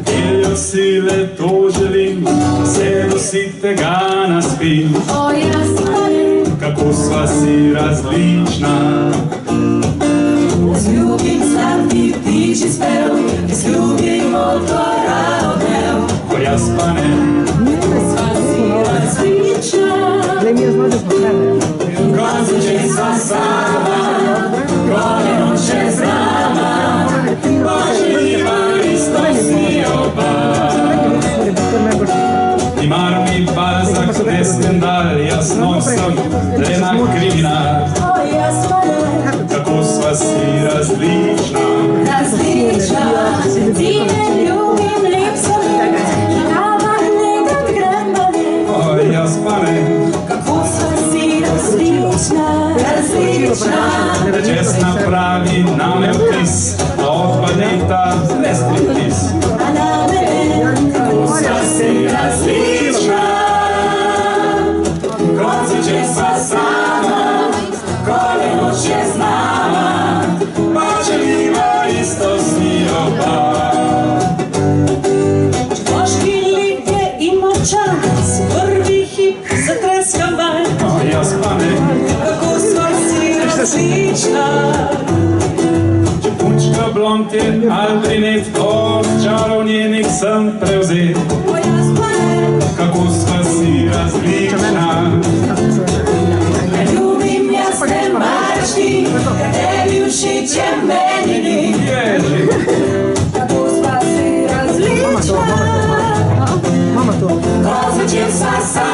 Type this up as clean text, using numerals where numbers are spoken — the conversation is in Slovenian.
Keljo sile to želim, se nosite ga na spin. Kako sva si različna. Ljubim sladki ptiči spev, ljubimo tvora odmev. Ko jaz pa ne. Sva si različna. Konzuče sva sama, gole noče z nama. Poželiva isto si oba. Ti mar mi Balzak, ne skandal, jasno sem, le na kriminal. Kako sva si različna. Različna, ti ne ljubim, lep sem, kava nekam grembali. O, jaz pa ne. Kako sva si različna, različna. Čez napravi name vtis, a odpadeta ne striptiz. A na mene, kako sva si različna. Konzuče sva sama, gole noče z nama. Poželiva isto si oba. Moški lik je in močan, s prvi hip zatreskam vanj. O, jaz pa ne. Kako sva si različna. Če punčka blond je ali brinet, od čarovnjenik sem prevzet. O, jaz pa ne. Kako sva si različna. Ne ljubim jasne marški, ker tebi všeč je meni ni. Ježi. Kako sva si različna. Konzuče sva sama.